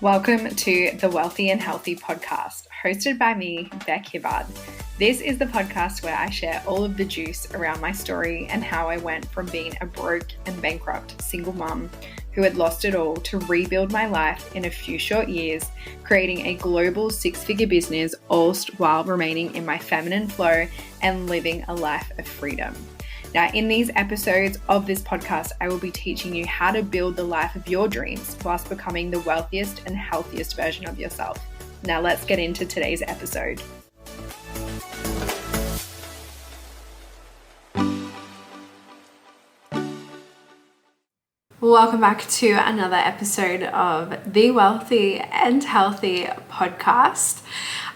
Welcome to the Wealthy and Healthy podcast, hosted by me, Beck Hibbard. This is the podcast where I share all of the juice around my story and how I went from being a broke and bankrupt single mum who had lost it all to rebuild my life in a few short years, creating a global six-figure business, all while remaining in my feminine flow and living a life of freedom. Now, in these episodes of this podcast, I will be teaching you how to build the life of your dreams whilst becoming the wealthiest and healthiest version of yourself. Now, let's get into today's episode. Welcome back to another episode of the Wealthy and Healthy podcast.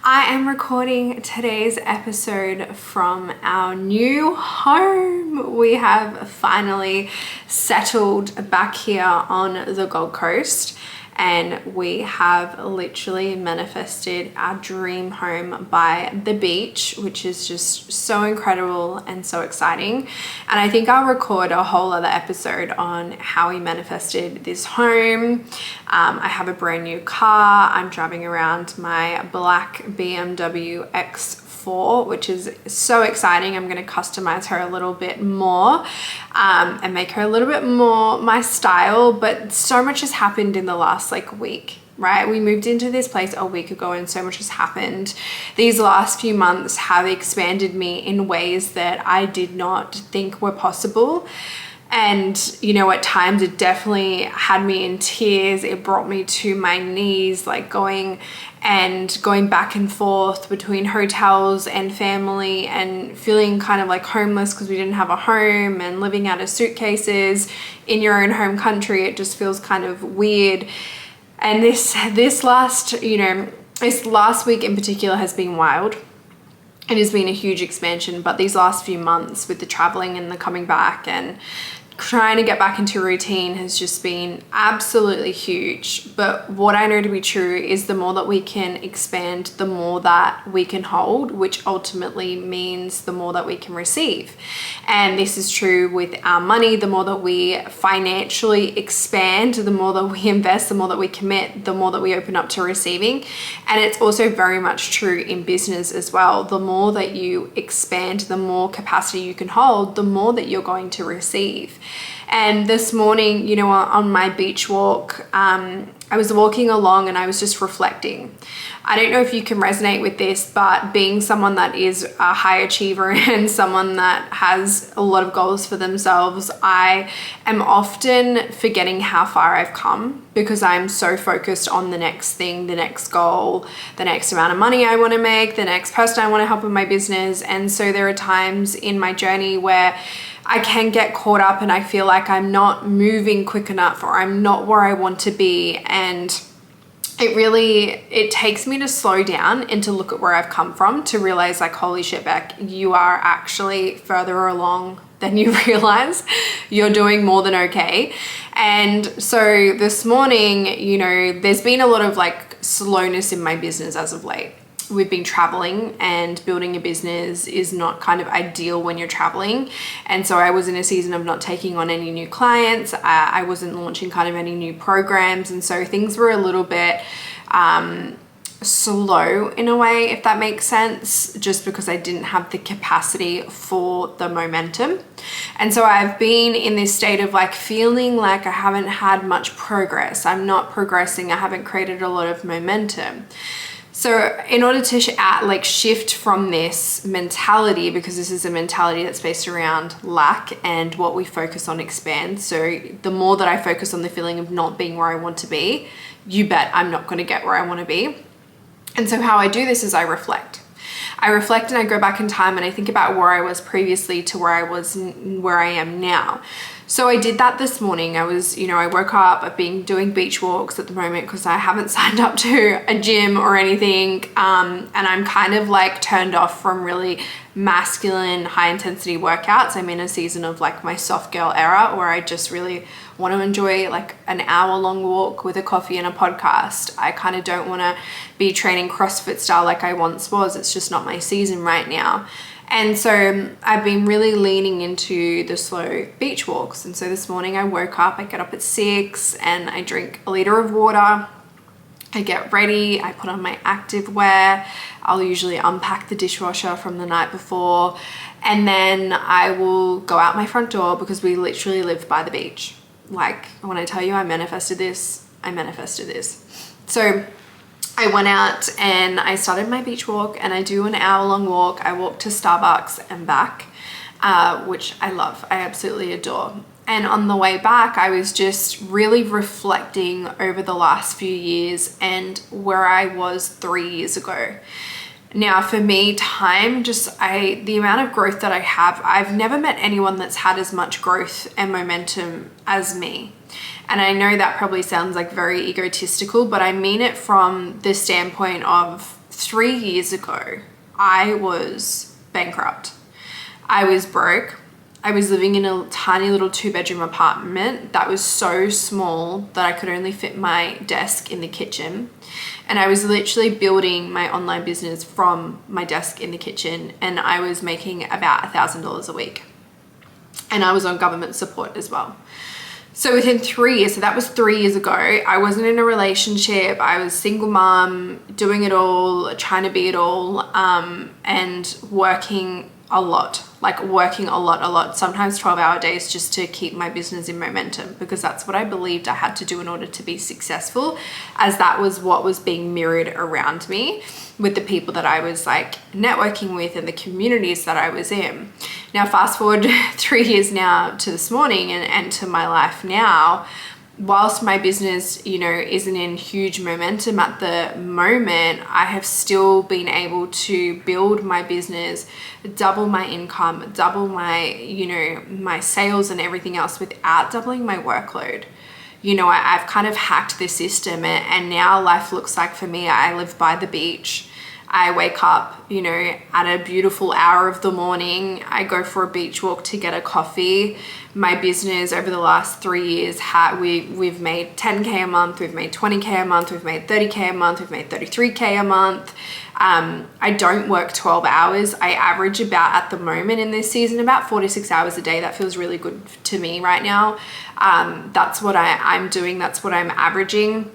I am recording today's episode from our new home. We have finally settled back here on the Gold Coast, and we have literally manifested our dream home by the beach, which is just so incredible and so exciting. And I think I'll record a whole other episode on how we manifested this home. I have a brand new car. I'm driving around my black BMW X4, which is so exciting. I'm going to customize her a little bit more and make her a little bit more my style, but so much has happened in the last week, right? We moved into this place a week ago and so much has happened. These last few months have expanded me in ways that I did not think were possible. And, you know, at times it definitely had me in tears. It brought me to my knees, going back and forth between hotels and family and feeling kind of homeless because we didn't have a home and living out of suitcases in your own home country. It just feels kind of weird. And this last week in particular has been wild. It has been a huge expansion, but these last few months with the traveling and the coming back and trying to get back into routine has just been absolutely huge. But what I know to be true is the more that we can expand, the more that we can hold, which ultimately means the more that we can receive. And this is true with our money. The more that we financially expand, the more that we invest, the more that we commit, the more that we open up to receiving. And it's also very much true in business as well. The more that you expand, the more capacity you can hold, the more that you're going to receive. And this morning, on my beach walk, I was walking along and I was just reflecting. I don't know if you can resonate with this, but being someone that is a high achiever and someone that has a lot of goals for themselves, I am often forgetting how far I've come because I'm so focused on the next thing, the next goal, the next amount of money I want to make, the next person I want to help in my business. And so there are times in my journey where I can get caught up and I feel like I'm not moving quick enough or I'm not where I want to be. And it takes me to slow down and to look at where I've come from to realize holy shit, Beck, you are actually further along than you realize. You're doing more than okay. And so this morning, there's been a lot of slowness in my business as of late. We've been traveling, and building a business is not kind of ideal when you're traveling. And so I was in a season of not taking on any new clients. I wasn't launching kind of any new programs. And so things were a little bit slow in a way, if that makes sense, just because I didn't have the capacity for the momentum. And so I've been in this state of feeling like I haven't had much progress. I'm not progressing. I haven't created a lot of momentum. So in order to shift from this mentality, because this is a mentality that's based around lack and what we focus on expands. So the more that I focus on the feeling of not being where I want to be, you bet I'm not going to get where I want to be. And so how I do this is I reflect. And I go back in time and I think about where I was previously to where I am now. So I did that this morning. I woke up, I've been doing beach walks at the moment because I haven't signed up to a gym or anything. And I'm kind of turned off from really masculine, high intensity workouts. I'm in a season of my soft girl era where I just really want to enjoy an hour long walk with a coffee and a podcast. I kind of don't want to be training CrossFit style like I once was. It's just not my season right now. And so I've been really leaning into the slow beach walks. And so this morning I woke up, I get up at 6 and I drink a liter of water. I get ready, I put on my active wear, I'll usually unpack the dishwasher from the night before, and then I will go out my front door because we literally live by the beach. Like, when I tell you I manifested this, I manifested this. So I went out and I started my beach walk, and I do an hour-long walk. I walk to Starbucks and back, which I love. I absolutely adore. And on the way back, I was just really reflecting over the last few years and where I was 3 years ago. Now, for me, the amount of growth that I have, I've never met anyone that's had as much growth and momentum as me. And I know that probably sounds like very egotistical, but I mean it from the standpoint of 3 years ago, I was bankrupt. I was broke. I was living in a tiny little 2-bedroom apartment that was so small that I could only fit my desk in the kitchen. And I was literally building my online business from my desk in the kitchen, and I was making about $1,000 a week. And I was on government support as well. So within 3 years, so that was 3 years ago, I wasn't in a relationship. I was single mom, doing it all, trying to be it all, and working a lot, sometimes 12-hour days just to keep my business in momentum, because that's what I believed I had to do in order to be successful, as that was what was being mirrored around me with the people that I was like networking with and the communities that I was in. Now, fast forward 3 years now to this morning and to my life now. Whilst my business, isn't in huge momentum at the moment, I have still been able to build my business, double my income, double my, my sales and everything else without doubling my workload. I've kind of hacked the system, and now life looks like, for me, I live by the beach. I wake up, at a beautiful hour of the morning. I go for a beach walk to get a coffee. My business over the last 3 years, we've made 10K a month, we've made 20K a month, we've made 30K a month, we've made 33K a month. I don't work 12 hours. I average about, at the moment in this season, about 4 to 6 hours a day. That feels really good to me right now. That's what I'm doing. That's what I'm averaging.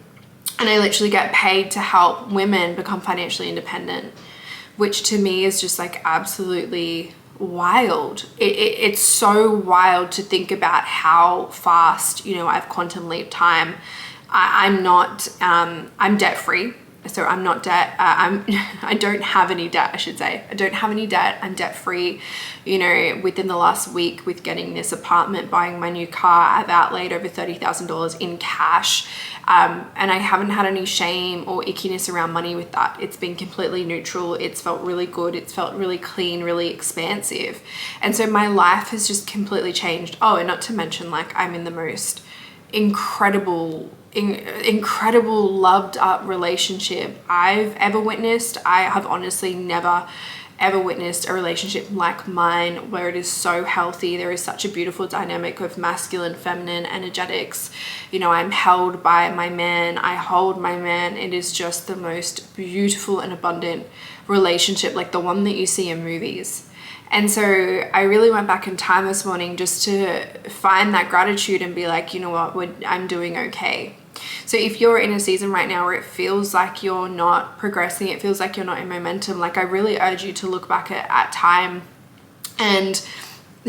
And I literally get paid to help women become financially independent, which to me is just like absolutely wild. It's so wild to think about how fast, I've quantum leap time. I'm debt free. So I'm not I don't have any debt, I should say. I don't have any debt. I'm debt free. Within the last week with getting this apartment, buying my new car, I've outlaid over $30,000 in cash. And I haven't had any shame or ickiness around money with that. It's been completely neutral. It's felt really good. It's felt really clean, really expansive. And so my life has just completely changed. Oh, and not to mention, like, I'm in the most incredible loved up relationship I've ever witnessed. I have honestly never ever witnessed a relationship like mine, where it is so healthy. There is such a beautiful dynamic of masculine, feminine energetics. I'm held by my man. I hold my man. It is just the most beautiful and abundant relationship, like the one that you see in movies. And so I really went back in time this morning just to find that gratitude and be like, you know what, I'm doing okay. So if you're in a season right now where it feels like you're not progressing, it feels like you're not in momentum, like I really urge you to look back at time and,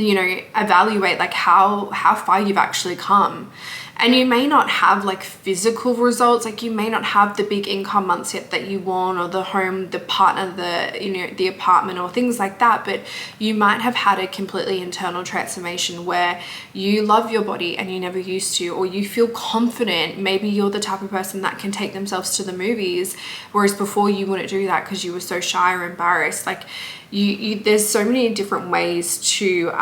evaluate like how far you've actually come. And you may not have like physical results, like you may not have the big income months yet that you want, or the home, the partner, the apartment, or things like that, but you might have had a completely internal transformation where you love your body and you never used to, or you feel confident. Maybe you're the type of person that can take themselves to the movies, whereas before you wouldn't do that because you were so shy or embarrassed. Like there's so many different ways to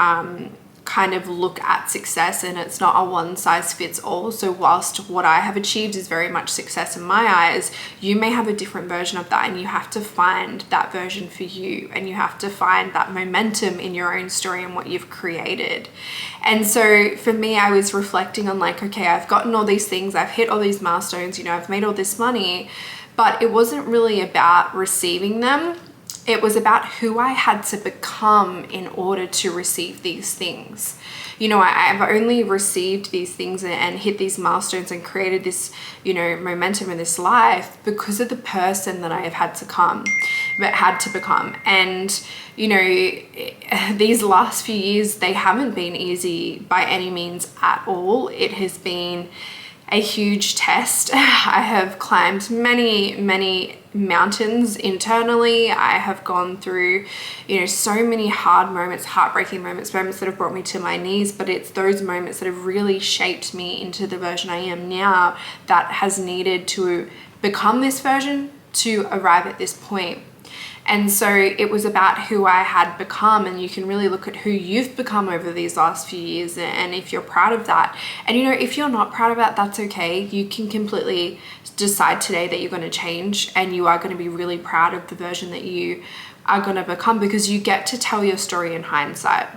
kind of look at success, and it's not a one size fits all. So whilst what I have achieved is very much success in my eyes, you may have a different version of that, and you have to find that version for you, and you have to find that momentum in your own story and what you've created. And so for me, I was reflecting on like, okay, I've gotten all these things, I've hit all these milestones, I've made all this money, but it wasn't really about receiving them. it was about who I had to become in order to receive these things. You know, I've only received these things and hit these milestones and created this, you know, momentum in this life because of the person that I have had to become. And, you know, these last few years, they haven't been easy by any means at all. It has been a huge test. I have climbed many mountains internally. I have gone through, you know, so many hard moments, heartbreaking moments that have brought me to my knees, but it's those moments that have really shaped me into the version I am now that has needed to become this version to arrive at this point. And so it was about who I had become, and you can really look at who you've become over these last few years, and if you're proud of that. And you know, if you're not proud of that, that's okay. You can completely decide today that you're going to change, and you are going to be really proud of the version that you are going to become, because you get to tell your story in hindsight.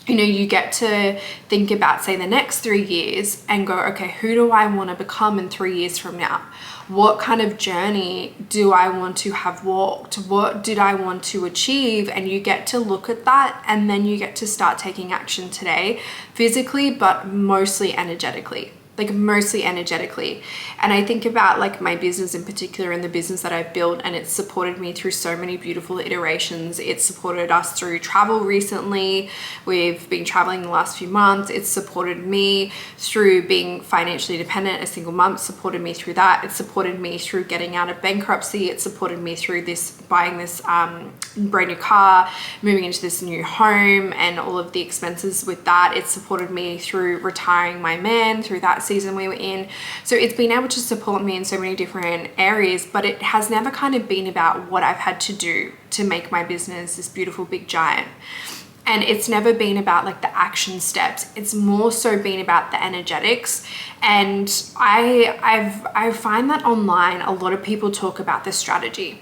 You know, you get to think about, say, the next 3 years and go, okay, who do I want to become in 3 years from now? What kind of journey do I want to have walked? What did I want to achieve? And you get to look at that, and then you get to start taking action today, physically, but mostly energetically. And I think about like my business in particular, and the business that I've built, and it's supported me through so many beautiful iterations. It's supported us through travel recently. We've been traveling the last few months. It's supported me through being financially dependent, a single mom. It's supported me through that. It's supported me through getting out of bankruptcy. It's supported me through buying this brand new car, moving into this new home, and all of the expenses with that. It's supported me through retiring my man, through that season we were in. So it's been able to support me in so many different areas, but it has never kind of been about what I've had to do to make my business this beautiful big giant. And it's never been about like the action steps. It's more so been about the energetics. And I find that online a lot of people talk about the strategy.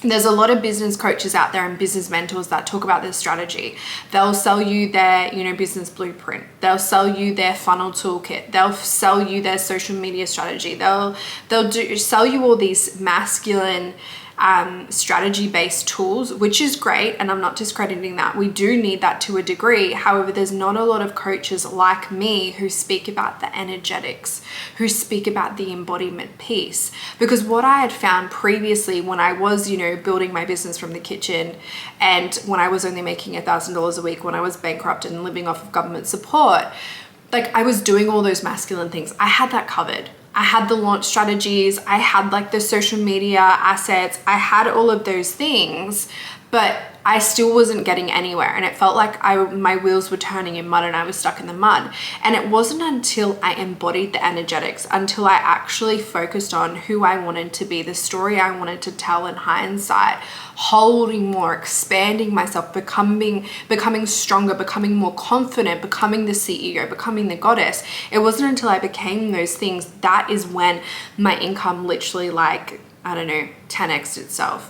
There's a lot of business coaches out there and business mentors that talk about this strategy. They'll sell you their, you know, business blueprint. They'll sell you their funnel toolkit. They'll sell you their social media strategy. They'll sell you all these masculine strategy-based tools, which is great, and I'm not discrediting that. We do need that to a degree. However, there's not a lot of coaches like me who speak about the energetics, who speak about the embodiment piece. Because what I had found previously when I was, you know, building my business from the kitchen, and when I was only making $1,000 a week, when I was bankrupt and living off of government support, like I was doing all those masculine things. I had that covered. I had the launch strategies, I had like the social media assets, I had all of those things, but I still wasn't getting anywhere, and it felt like my wheels were turning in mud and I was stuck in the mud. And it wasn't until I embodied the energetics, until I actually focused on who I wanted to be, the story I wanted to tell in hindsight, holding more, expanding myself, becoming stronger, becoming more confident, becoming the CEO, becoming the goddess. It wasn't until I became those things, that is when my income literally, like, I don't know, 10x'd itself.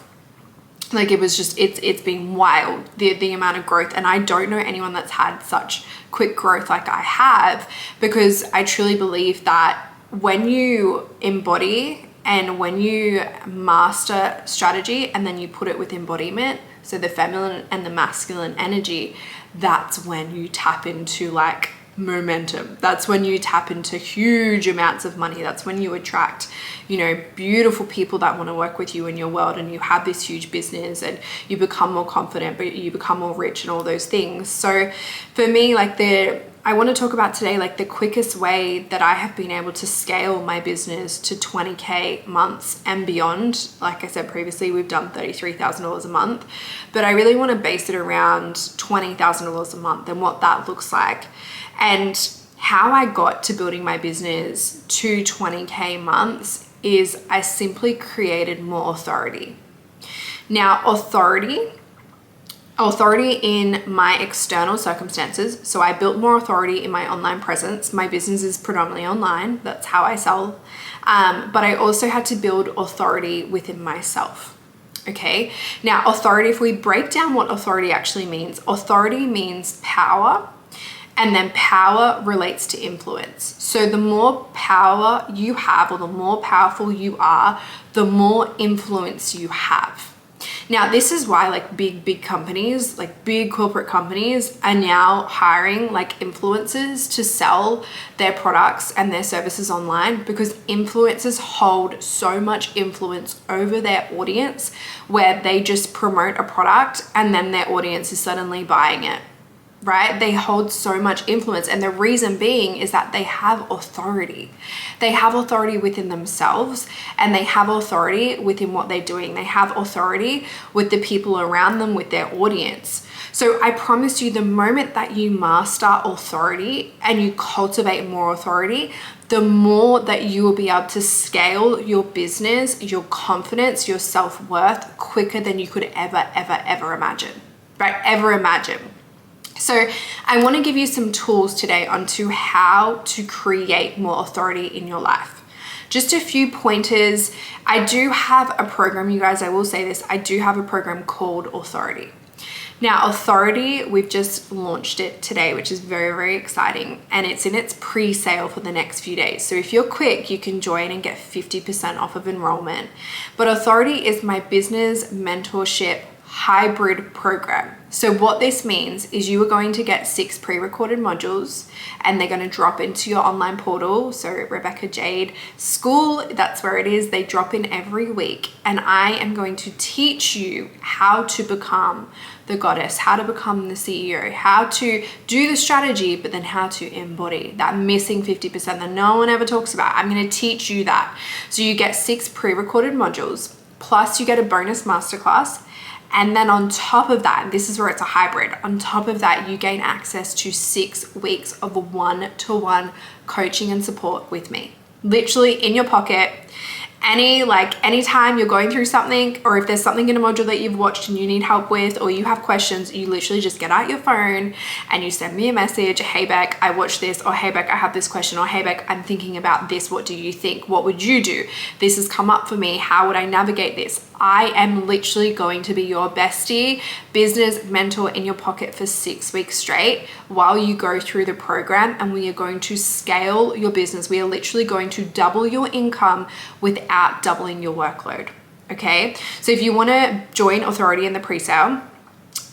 Like it was just, it's been wild, the amount of growth. And I don't know anyone that's had such quick growth like I have, because I truly believe that when you embody and when you master strategy and then you put it with embodiment, so the feminine and the masculine energy, that's when you tap into like momentum. That's when you tap into huge amounts of money. That's when you attract, you know, beautiful people that want to work with you in your world, and you have this huge business and you become more confident, but you become more rich and all those things. So for me, like I want to talk about today, like the quickest way that I have been able to scale my business to 20K months and beyond. Like I said previously, we've done $33,000 a month, but I really want to base it around $20,000 a month and what that looks like. And how I got to building my business to 20K months is I simply created more authority. Now, authority in my external circumstances. So I built more authority in my online presence. My business is predominantly online. That's how I sell. But I also had to build authority within myself. Okay. Now, authority, if we break down what authority actually means, authority means power. And then power relates to influence. So the more power you have, or the more powerful you are, the more influence you have. Now, this is why like big companies, like big corporate companies are now hiring like influencers to sell their products and their services online, because influencers hold so much influence over their audience where they just promote a product and then their audience is suddenly buying it. Right? They hold so much influence. And the reason being is that they have authority. They have authority within themselves, and they have authority within what they're doing. They have authority with the people around them, with their audience. So I promise you, the moment that you master authority and you cultivate more authority, the more that you will be able to scale your business, your confidence, your self-worth quicker than you could ever imagine, right? Ever imagine. So I want to give you some tools today onto how to create more authority in your life. Just a few pointers. I do have a program, you guys, I will say this, I do have a program called Authority. Now, Authority, we've just launched it today, which is very exciting, and it's in its pre-sale for the next few days. So if you're quick, you can join and get 50% off of enrollment. But Authority is my business mentorship hybrid program. So what this means is you are going to get 6 pre-recorded modules, and they're going to drop into your online portal. So Rebecca Jade School, that's where it is. They drop in every week, and I am going to teach you how to become the goddess, how to become the CEO, how to do the strategy, but then how to embody that missing 50% that no one ever talks about. I'm going to teach you that. So you get 6 pre-recorded modules, plus you get a bonus masterclass. And then on top of that, this is where it's a hybrid, on top of that, you gain access to 6 weeks of one-to-one coaching and support with me. Literally in your pocket. Anytime you're going through something, or if there's something in a module that you've watched and you need help with, or you have questions, you literally just get out your phone and you send me a message. Hey Beck, I watched this, or hey Beck, I have this question, or hey Beck, I'm thinking about this. What do you think? What would you do? This has come up for me. How would I navigate this? I am literally going to be your bestie business mentor in your pocket for 6 weeks straight while you go through the program, and we are going to scale your business. We are literally going to double your income without doubling your workload. Okay, so if you want to join Authority in the pre-sale,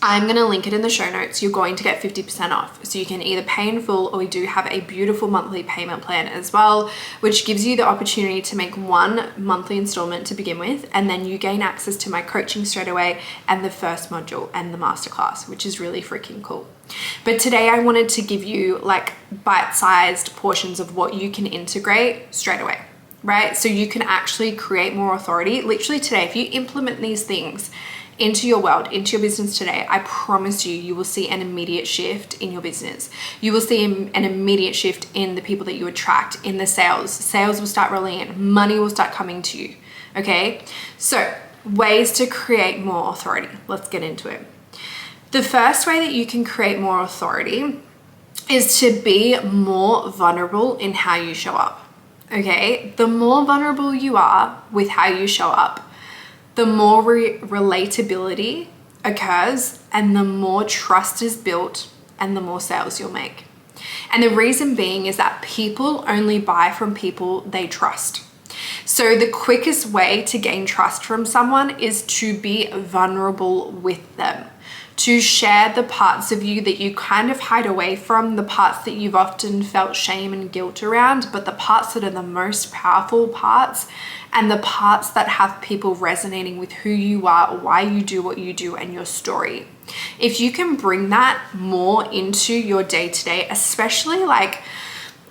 I'm going to link it in the show notes. You're going to get 50% off. So you can either pay in full, or we do have a beautiful monthly payment plan as well, which gives you the opportunity to make 1 monthly installment to begin with. And then you gain access to my coaching straight away, and the first module and the masterclass, which is really freaking cool. But today I wanted to give you like bite-sized portions of what you can integrate straight away, right? So you can actually create more authority. Literally today, if you implement these things into your world, into your business today, I promise you, you will see an immediate shift in your business. You will see an immediate shift in the people that you attract, in the sales. Sales will start rolling in, money will start coming to you, okay? So ways to create more authority. Let's get into it. The first way that you can create more authority is to be more vulnerable in how you show up, okay? The more vulnerable you are with how you show up, the more relatability occurs, and the more trust is built, and the more sales you'll make. And the reason being is that people only buy from people they trust. So the quickest way to gain trust from someone is to be vulnerable with them, to share the parts of you that you kind of hide away from, the parts that you've often felt shame and guilt around, but the parts that are the most powerful parts, and the parts that have people resonating with who you are, why you do what you do, and your story. If you can bring that more into your day-to-day, especially like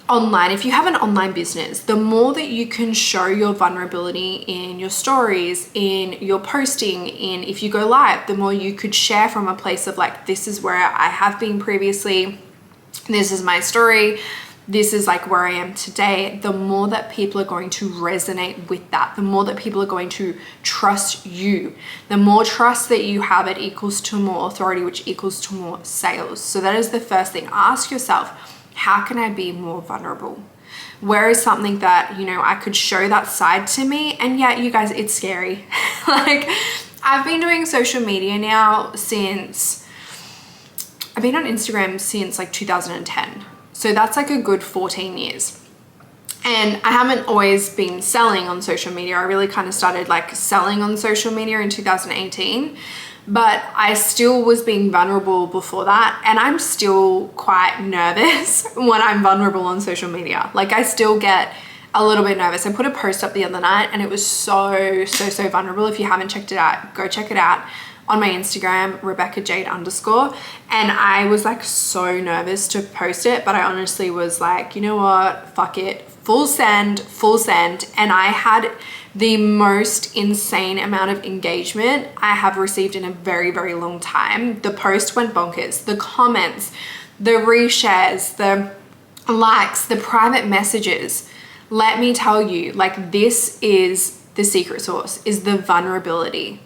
online, if you have an online business, the more that you can show your vulnerability in your stories, in your posting, in if you go live, the more you could share from a place of like, this is where I have been previously, this is my story, this is like where I am today, the more that people are going to resonate with that, the more that people are going to trust you. The more trust that you have, it equals to more authority, which equals to more sales. So that is the first thing. Ask yourself, how can I be more vulnerable? Where is something that, you know, I could show that side to me? And yeah, you guys, it's scary. Like, I've been doing social media now since, I've been on Instagram since like 2010. So that's like a good 14 years. And I haven't always been selling on social media. I really kind of started like selling on social media in 2018, but I still was being vulnerable before that. And I'm still quite nervous when I'm vulnerable on social media. Like I still get a little bit nervous. I put a post up the other night and it was so vulnerable. If you haven't checked it out, go check it out on my Instagram, RebeccaJade_. And I was like so nervous to post it, but I honestly was like, you know what, fuck it, full send. And I had the most insane amount of engagement I have received in a very, very long time. The post went bonkers. The comments, the reshares, the likes, the private messages. Let me tell you, like, this is the secret sauce, is the vulnerability.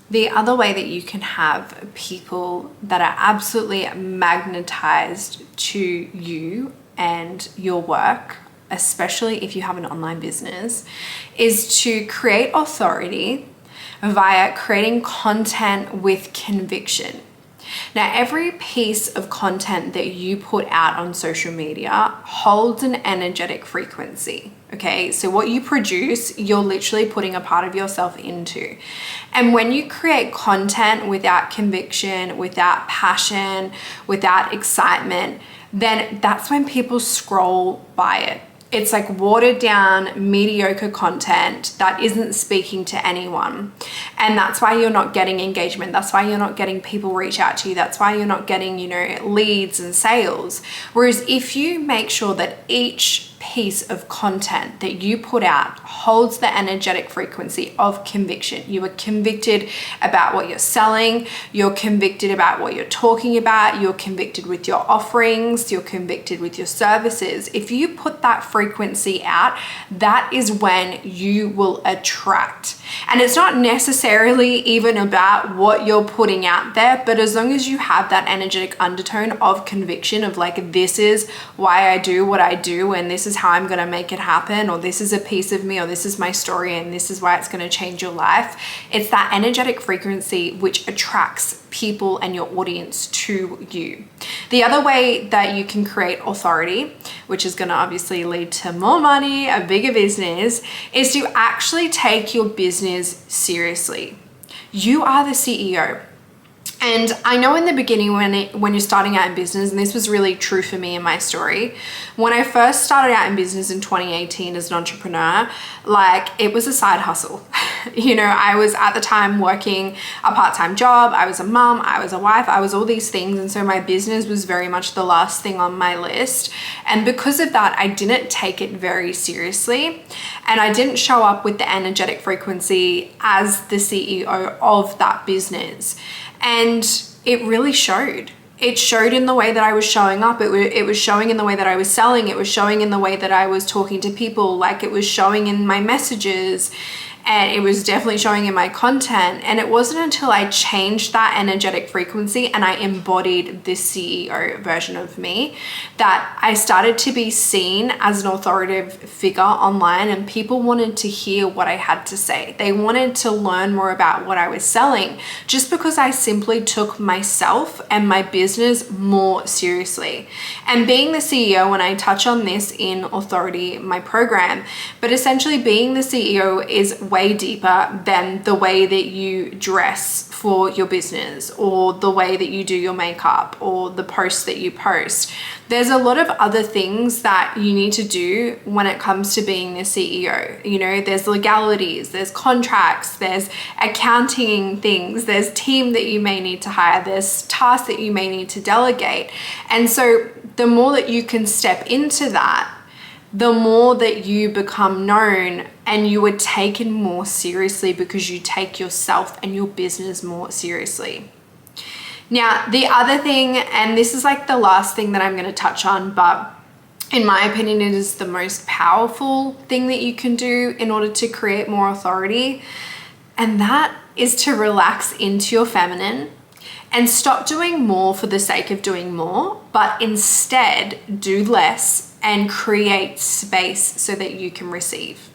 The other way that you can have people that are absolutely magnetized to you and your work, especially if you have an online business, is to create authority via creating content with conviction. Now, every piece of content that you put out on social media holds an energetic frequency, okay? So what you produce, you're literally putting a part of yourself into. And when you create content without conviction, without passion, without excitement, then that's when people scroll by it. It's like watered down, mediocre content that isn't speaking to anyone. And that's why you're not getting engagement. That's why you're not getting people reach out to you. That's why you're not getting, leads and sales. Whereas if you make sure that each piece of content that you put out holds the energetic frequency of conviction. You are convicted about what you're selling. You're convicted about what you're talking about. You're convicted with your offerings. You're convicted with your services. If you put that frequency out, that is when you will attract. And it's not necessarily even about what you're putting out there, but as long as you have that energetic undertone of conviction of like, this is why I do what I do, and this is how I'm going to make it happen, or this is a piece of me, or this is my story, and this is why it's going to change your life. It's that energetic frequency which attracts people and your audience to you. The other way that you can create authority, which is going to obviously lead to more money, a bigger business, is to actually take your business seriously. You are the CEO. And I know in the beginning when you're starting out in business, and this was really true for me in my story, when I first started out in business in 2018 as an entrepreneur, like it was a side hustle. I was at the time working a part-time job, I was a mom, I was a wife, I was all these things. And so my business was very much the last thing on my list. And because of that, I didn't take it very seriously. And I didn't show up with the energetic frequency as the CEO of that business. And it really showed. It showed in the way that I was showing up. It was showing in the way that I was selling. It was showing in the way that I was talking to people. Like it was showing in my messages. And it was definitely showing in my content. And it wasn't until I changed that energetic frequency and I embodied this CEO version of me that I started to be seen as an authoritative figure online, and people wanted to hear what I had to say. They wanted to learn more about what I was selling just because I simply took myself and my business more seriously. And being the CEO, and I touch on this in Authority, my program, but essentially being the CEO is way deeper than the way that you dress for your business or the way that you do your makeup or the posts that you post. There's a lot of other things that you need to do when it comes to being a CEO. There's legalities, there's contracts, there's accounting things, there's team that you may need to hire, there's tasks that you may need to delegate. And so the more that you can step into that, the more that you become known and you are taken more seriously because you take yourself and your business more seriously. Now, the other thing, and this is like the last thing that I'm going to touch on, but in my opinion, it is the most powerful thing that you can do in order to create more authority. And that is to relax into your feminine and stop doing more for the sake of doing more, but instead do less and create space so that you can receive.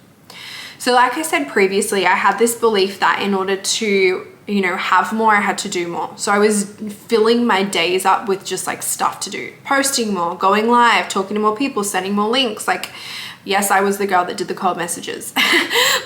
So like I said previously, I had this belief that in order to, have more, I had to do more. So I was filling my days up with just like stuff to do, posting more, going live, talking to more people, sending more links, like, Yes, I was the girl that did the cold messages.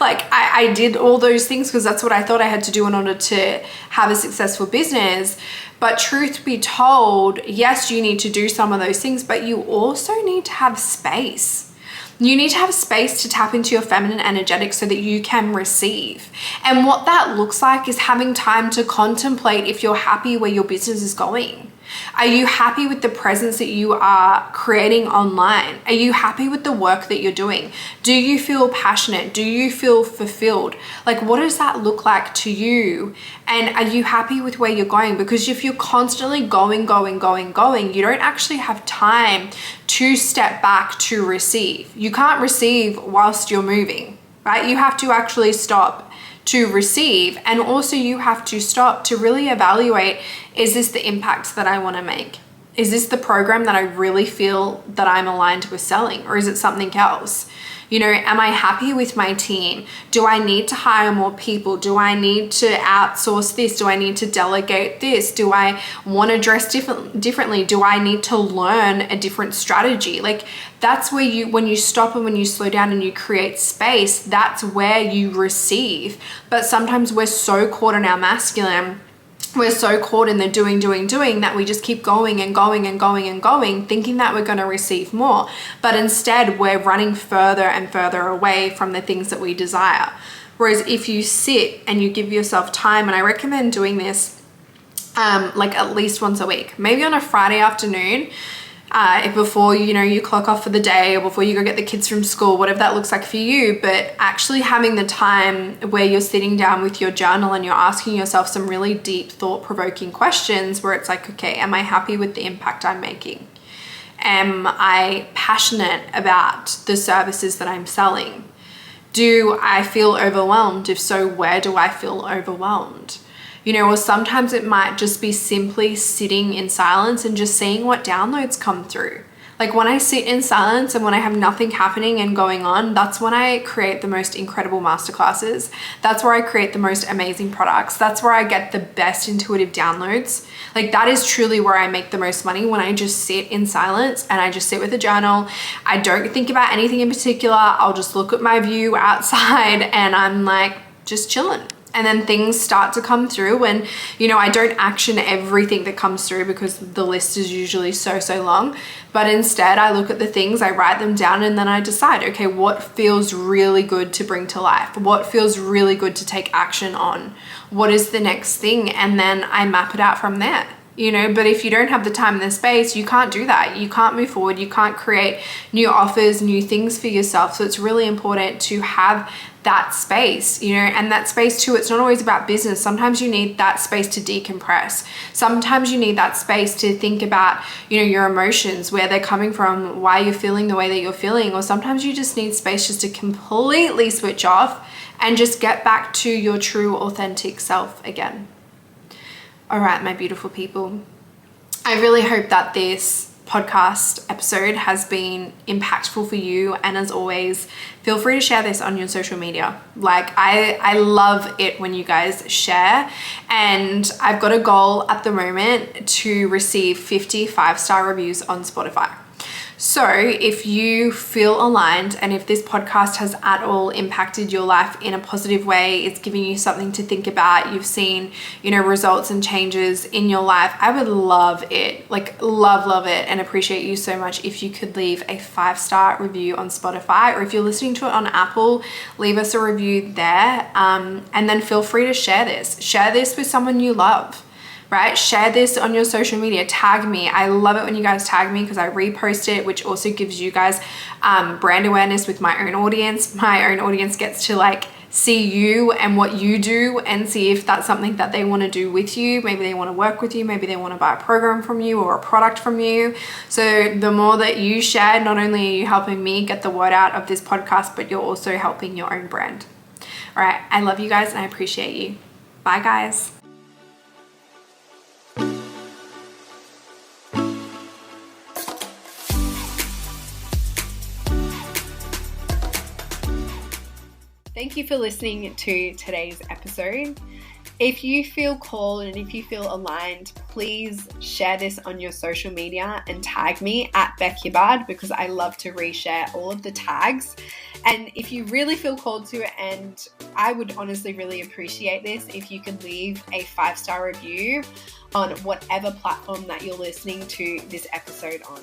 Like I did all those things because that's what I thought I had to do in order to have a successful business. But truth be told, yes, you need to do some of those things, but you also need to have space. You need to have space to tap into your feminine energetic so that you can receive. And what that looks like is having time to contemplate if you're happy where your business is going. Are you happy with the presence that you are creating online? Are you happy with the work that you're doing? Do you feel passionate? Do you feel fulfilled? Like, what does that look like to you? And are you happy with where you're going? Because if you're constantly going, you don't actually have time to step back to receive. You can't receive whilst you're moving, right? You have to actually stop to receive. And also you have to stop to really evaluate, is this the impact that I want to make? Is this the program that I really feel that I'm aligned with selling? Or is it something else? You know, am I happy with my team? Do I need to hire more people? Do I need to outsource this? Do I need to delegate this? Do I want to dress differently? Do I need to learn a different strategy? Like, that's where when you stop and when you slow down and you create space, that's where you receive. But sometimes we're so caught in our masculine, we're so caught in the doing that we just keep going, thinking that we're going to receive more. But instead, we're running further and further away from the things that we desire. Whereas if you sit and you give yourself time, and I recommend doing this like at least once a week, maybe on a Friday afternoon, before you clock off for the day, or before you go get the kids from school, whatever that looks like for you. But actually having the time where you're sitting down with your journal and you're asking yourself some really deep, thought-provoking questions where it's like, okay, am I happy with the impact I'm making? Am I passionate about the services that I'm selling? Do I feel overwhelmed? If so, where do I feel overwhelmed? Or sometimes it might just be simply sitting in silence and just seeing what downloads come through. Like, when I sit in silence and when I have nothing happening and going on, that's when I create the most incredible masterclasses. That's where I create the most amazing products. That's where I get the best intuitive downloads. Like, that is truly where I make the most money, when I just sit in silence and I just sit with a journal. I don't think about anything in particular. I'll just look at my view outside and I'm like just chilling. And then things start to come through, and I don't action everything that comes through because the list is usually so long. But instead, I look at the things, I write them down, and then I decide, okay, what feels really good to bring to life? What feels really good to take action on? What is the next thing? And then I map it out from there. But if you don't have the time and the space, you can't do that. You can't move forward. You can't create new offers, new things for yourself. So it's really important to have that space, and that space too, it's not always about business. Sometimes you need that space to decompress. Sometimes you need that space to think about, your emotions, where they're coming from, why you're feeling the way that you're feeling. Or sometimes you just need space just to completely switch off and just get back to your true, authentic self again. All right, my beautiful people, I really hope that this podcast episode has been impactful for you. And as always, feel free to share this on your social media. Like, I love it when you guys share. And I've got a goal at the moment to receive 50 5-star reviews on Spotify. So if you feel aligned, and if this podcast has at all impacted your life in a positive way, it's giving you something to think about, you've seen, results and changes in your life, I would love it, like love it, and appreciate you so much if you could leave a 5-star review on Spotify, or if you're listening to it on Apple, leave us a review there. And then feel free to share this with someone you love. Right? Share this on your social media, tag me. I love it when you guys tag me because I repost it, which also gives you guys brand awareness with my own audience. My own audience gets to see you and what you do and see if that's something that they want to do with you. Maybe they want to work with you. Maybe they want to buy a program from you or a product from you. So the more that you share, not only are you helping me get the word out of this podcast, but you're also helping your own brand. All right. I love you guys and I appreciate you. Bye, guys. Thank you for listening to today's episode. If you feel called and if you feel aligned, please share this on your social media and tag me at Beck Hibbard, because I love to reshare all of the tags. And if you really feel called to, and I would honestly really appreciate this if you could leave a 5-star review on whatever platform that you're listening to this episode on.